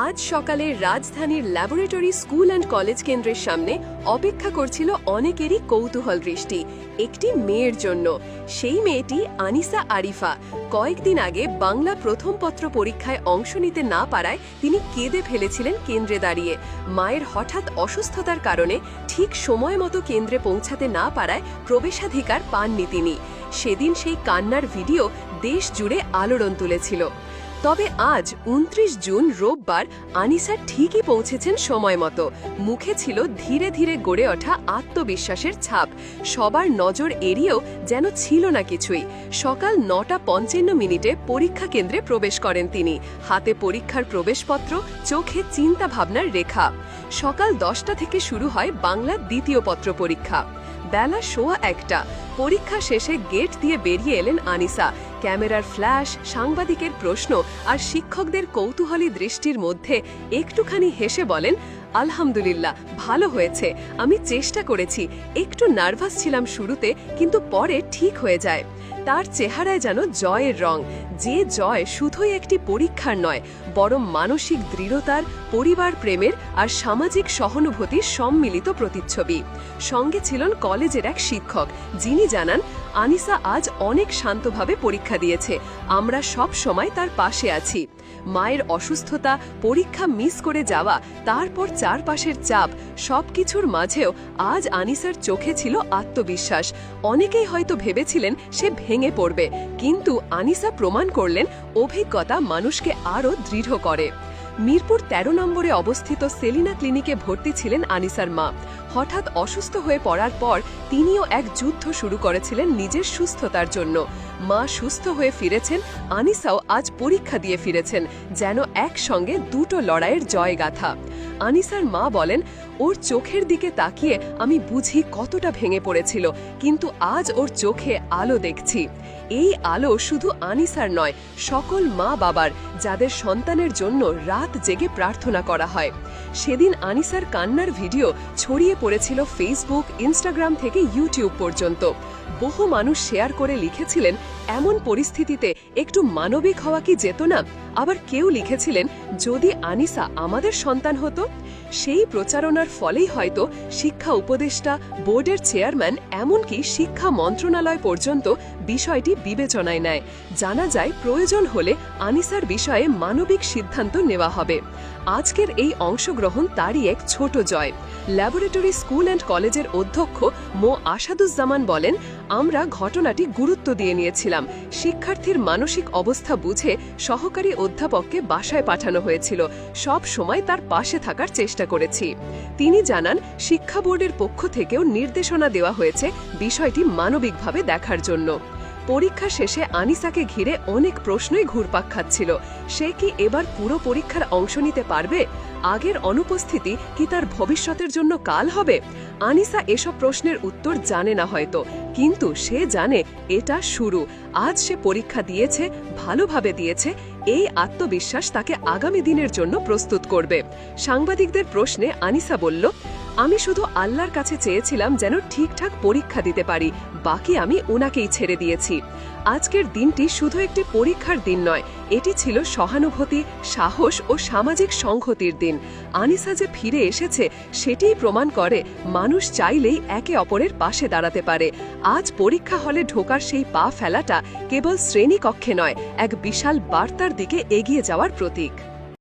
আজ সকালে রাজধানীর ল্যাবরেটরি স্কুল অ্যান্ড কলেজ কেন্দ্রের সামনে অপেক্ষা করছিল অনেকেরই কৌতূহল দৃষ্টি একটি মেয়ের জন্য। সেই মেয়েটি আনিসা আরিফা। কয়েকদিন আগে বাংলা প্রথম পত্র পরীক্ষায় অংশ নিতে না পারায় তিনি কেঁদে ফেলেছিলেন কেন্দ্রে দাঁড়িয়ে। মায়ের হঠাৎ অসুস্থতার কারণে ঠিক সময় মতো কেন্দ্রে পৌঁছাতে না পারায় প্রবেশাধিকার পাননি তিনি। সেদিন সেই কান্নার ভিডিও দেশ জুড়ে আলোড়ন তুলেছিল। তবে আজ ২৯ জুন রোববার আনিসা ঠিকই পৌঁছেছেন সময় মতো। মুখে ছিল ধীরে ধীরে গড়ে ওঠা আত্মবিশ্বাসের ছাপ। সবার নজর এড়িয়েও যেন ছিল না কিছুই। সকাল ৯:৫৫ পরীক্ষা কেন্দ্রে প্রবেশ করেন তিনি। হাতে পরীক্ষার প্রবেশপত্র, চোখে চিন্তা ভাবনার রেখা। সকাল ১০টা থেকে শুরু হয় বাংলা দ্বিতীয় পত্র পরীক্ষা। বেলা ১:১। পরীক্ষা শেষে গেট দিয়ে বেরিয়ে এলেন আনিসা। ক্যামেরার ফ্ল্যাশ, সাংবাদিকের প্রশ্ন আর শিক্ষকদের কৌতূহলী দৃষ্টির মধ্যে একটুখানি হেসে বলেন, আলহামদুলিল্লাহ, ভালো হয়েছে। আমি চেষ্টা করেছি, একটু নার্ভাস ছিলাম শুরুতে, কিন্তু পরে ঠিক হয়ে যায়। তার চেহারায় যেন জয়ের রং, যে জয় শুধুই একটি পরীক্ষার নয়, বরং মানসিক দৃঢ়তার, পরিবার প্রেমের আর সামাজিক সহানুভূতির সম্মিলিত প্রতিচ্ছবি। সঙ্গে ছিলেন কলেজের এক শিক্ষক, যিনি জানান, আনিসা আজ অনেক শান্তভাবে পরীক্ষা দিয়েছে। আমরা সব সময় তার পাশে আছি। মায়ের অসুস্থতা, পরীক্ষা মিস করে যাওয়া, তারপর চারপাশের চাপ, সবকিছুর মাঝেও আজ আনিসার চোখে ছিল আত্মবিশ্বাস। অনেকেই হয়তো ভেবেছিলেন সে ভেঙে পড়বে, কিন্তু আনিসা প্রমাণ করলেন অভিজ্ঞতা মানুষকে আরও দৃঢ় করে। মিরপুর ১৩ নম্বরে অবস্থিত সেলিনা ক্লিনিকে ভর্তি ছিলেন আনিসার মা। হঠাৎ অসুস্থ হয়ে পড়ার পর তিনিও এক যুদ্ধ শুরু করেছিলেন নিজের সুস্থতার জন্য। মা সুস্থ হয়ে ফিরেছেন, আনিসাও আজ পরীক্ষা দিয়ে ফিরেছেন, যেন একসঙ্গে দুটো লড়াইয়ের জয়গাথা। আনিসার মা বলেন, ওর চোখের দিকে তাকিয়ে আমি বুঝি কতটা ভেঙে পড়েছিল, কিন্তু আজ ওর চোখে আলো দেখছি। এই আলো শুধু আনিসার নয়, সকল মা বাবার, যাদের সন্তানের জন্য রাত জেগে প্রার্থনা করা হয়। সেদিন আনিসার কান্নার ভিডিও ছড়িয়ে পড়েছিল ফেসবুক, ইনস্টাগ্রাম থেকে ইউটিউব পর্যন্ত। বহু মানুষ শেয়ার করে লিখেছিলেন, এমন পরিস্থিতিতে একটু মানবিক হওয়া কি যেত না? আবার কেউ লিখেছিলেন, যদি আনিসা আমাদের সন্তান হতো। সেই প্রচারণার ফলেই হয়তো শিক্ষা উপদেষ্টা, বোর্ডের চেয়ারম্যান, এমনকি শিক্ষা মন্ত্রণালয় পর্যন্ত বিষয়টি বিবেচনায় নেয়। জানা যায়, প্রয়োজন হলে আনিসার বিষয়ে মানবিক সিদ্ধান্ত নেওয়া হবে। আজকের এই অংশগ্রহণ তারই এক ছোট জয়। ল্যাবরেটরি স্কুল অ্যান্ড কলেজের অধ্যক্ষ মো আসাদুজ্জামান বলেন, আমরা ঘটনাটি গুরুত্ব দিয়ে নিয়েছিলাম। শিক্ষার্থীর মানসিক অবস্থা বুঝে সহকারী অধ্যাপককে বাসায় পাঠানো হয়েছিল। সব সময় তার পাশে থাকার চেষ্টা করেছি। তিনি জানান, শিক্ষা বোর্ডের পক্ষ থেকেও নির্দেশনা দেওয়া হয়েছে বিষয়টি মানবিকভাবে দেখার জন্য। পরীক্ষা শেষে আনিসাকে ঘিরে অনেক প্রশ্নই ঘুরপাক খাচ্ছিল। সে কি এবার পুরো পরীক্ষার অংশ নিতে পারবে? আগের অনুপস্থিতি কি তার ভবিষ্যতের জন্য কাল হবে? আনিসা এসব প্রশ্নের উত্তর জানে না হয়তো, কিন্তু সে জানে এটা শুরু। আজ সে পরীক্ষা দিয়েছে, ভালোভাবে দিয়েছে। এই আত্মবিশ্বাস তাকে আগামী দিনের জন্য প্রস্তুত করবে। সাংবাদিকদের প্রশ্নে আনিসা বলল, আমি শুধু আল্লাহর কাছে চেয়েছিলাম যেন ঠিকঠাক পরীক্ষা দিতে পারি, বাকি আমি ওনাকেই ছেড়ে দিয়েছি। আজকের দিনটি শুধু একটি পরীক্ষার দিন নয়, এটি ছিল সহানুভূতি, সাহস ও সামাজিক সংহতির দিন। আনিসা যে ফিরে এসেছে, সেটিই প্রমাণ করে মানুষ চাইলেই একে অপরের পাশে দাঁড়াতে পারে। আজ পরীক্ষা হলে ঢোকার সেই পা ফেলাটা কেবল শ্রেণীকক্ষে নয়, এক বিশাল বার্তার দিকে এগিয়ে যাওয়ার প্রতীক।